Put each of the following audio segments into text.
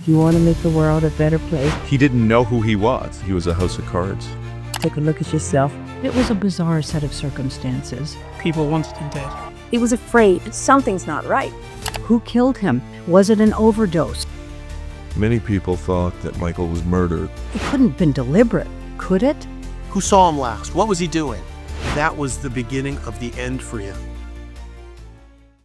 Do you want to make the world a better place? He didn't know who he was. He was a house of cards. Take a look at yourself. It was a bizarre set of circumstances. People wanted him dead. He was afraid something's not right. Who killed him? Was it an overdose? Many people thought that Michael was murdered. It couldn't have been deliberate, could it? Who saw him last? What was he doing? That was the beginning of the end for him.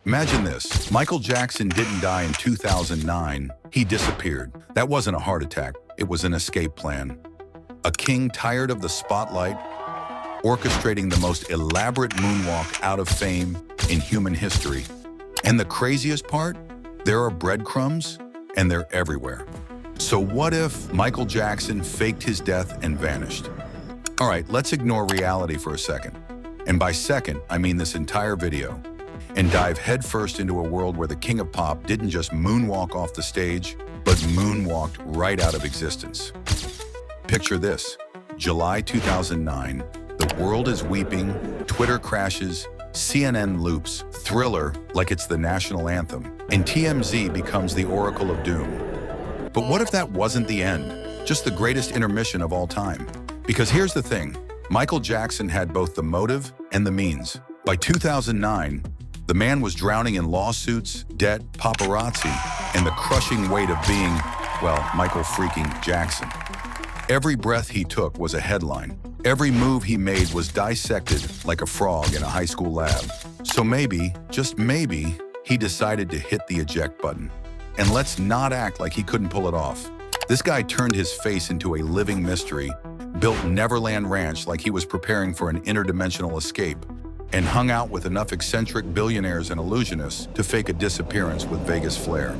Imagine this. Michael Jackson didn't die in 2009. He disappeared. That wasn't a heart attack. It was an escape plan. A king tired of the spotlight, orchestrating the most elaborate moonwalk out of fame in human history. And the craziest part? There are breadcrumbs, and they're everywhere. So what if Michael Jackson faked his death and vanished? All right, let's ignore reality for a second. And by second, I mean this entire video. And dive headfirst into a world where the king of pop didn't just moonwalk off the stage, but moonwalked right out of existence. Picture this, July 2009, the world is weeping, Twitter crashes, CNN loops, Thriller like it's the national anthem, and TMZ becomes the oracle of doom. But what if that wasn't the end, just the greatest intermission of all time? Because here's the thing, Michael Jackson had both the motive and the means. By 2009, the man was drowning in lawsuits, debt, paparazzi, and the crushing weight of being, well, Michael freaking Jackson. Every breath he took was a headline. Every move he made was dissected like a frog in a high school lab. So maybe, just maybe, he decided to hit the eject button. And let's not act like he couldn't pull it off. This guy turned his face into a living mystery, built Neverland Ranch like he was preparing for an interdimensional escape, and hung out with enough eccentric billionaires and illusionists to fake a disappearance with Vegas flair.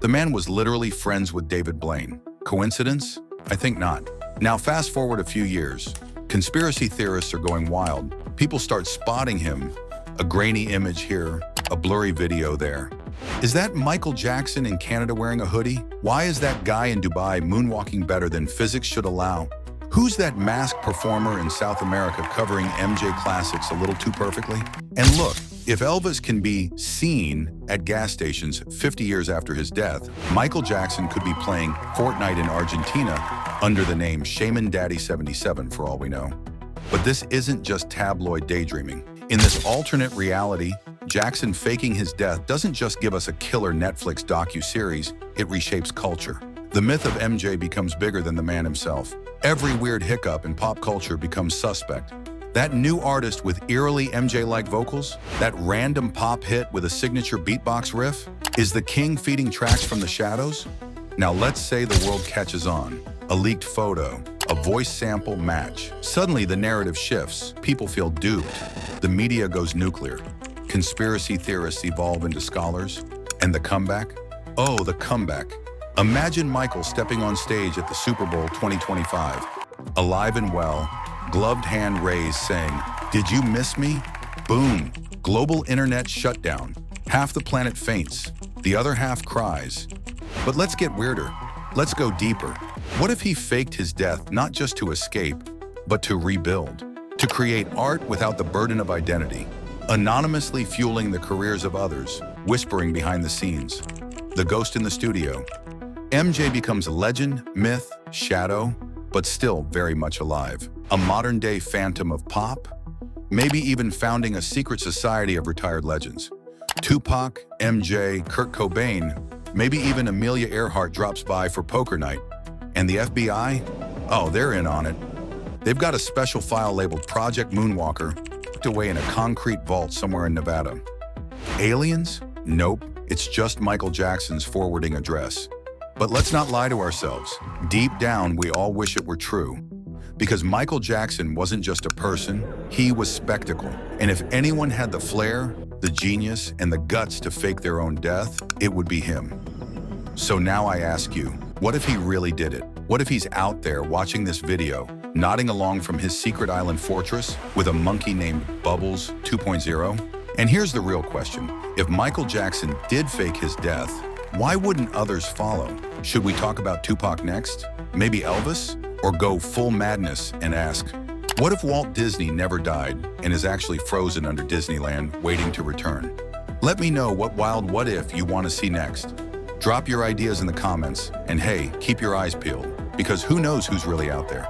The man was literally friends with David Blaine. Coincidence? I think not. Now fast forward a few years. Conspiracy theorists are going wild. People start spotting him. A grainy image here, a blurry video there. Is that Michael Jackson in Canada wearing a hoodie? Why is that guy in Dubai moonwalking better than physics should allow? Who's that masked performer in South America covering MJ classics a little too perfectly? And look, if Elvis can be seen at gas stations 50 years after his death, Michael Jackson could be playing Fortnite in Argentina under the name Shaman Daddy 77 for all we know. But this isn't just tabloid daydreaming. In this alternate reality, Jackson faking his death doesn't just give us a killer Netflix docu-series, it reshapes culture. The myth of MJ becomes bigger than the man himself. Every weird hiccup in pop culture becomes suspect. That new artist with eerily MJ-like vocals, that random pop hit with a signature beatbox riff, is the king feeding tracks from the shadows? Now let's say the world catches on. A leaked photo, a voice sample match. Suddenly the narrative shifts. People feel duped. The media goes nuclear. Conspiracy theorists evolve into scholars. And the comeback? Oh, the comeback. Imagine Michael stepping on stage at the Super Bowl 2025, alive and well, gloved hand raised saying, "Did you miss me?" Boom, global internet shutdown. Half the planet faints, the other half cries. But let's get weirder. Let's go deeper. What if he faked his death not just to escape, but to rebuild? To create art without the burden of identity, anonymously fueling the careers of others, whispering behind the scenes. The ghost in the studio. MJ becomes legend, myth, shadow, but still very much alive. A modern-day phantom of pop, maybe even founding a secret society of retired legends. Tupac, MJ, Kurt Cobain, maybe even Amelia Earhart drops by for poker night. And the FBI? Oh, they're in on it. They've got a special file labeled Project Moonwalker, tucked away in a concrete vault somewhere in Nevada. Aliens? Nope, it's just Michael Jackson's forwarding address. But let's not lie to ourselves. Deep down, we all wish it were true. Because Michael Jackson wasn't just a person, he was spectacle. And if anyone had the flair, the genius, and the guts to fake their own death, it would be him. So now I ask you, what if he really did it? What if he's out there watching this video, nodding along from his secret island fortress with a monkey named Bubbles 2.0? And here's the real question. If Michael Jackson did fake his death, why wouldn't others follow? Should we talk about Tupac next? Maybe Elvis? Or go full madness and ask, what if Walt Disney never died and is actually frozen under Disneyland waiting to return? Let me know what wild what if you want to see next. Drop your ideas in the comments, and hey, keep your eyes peeled, because who knows who's really out there.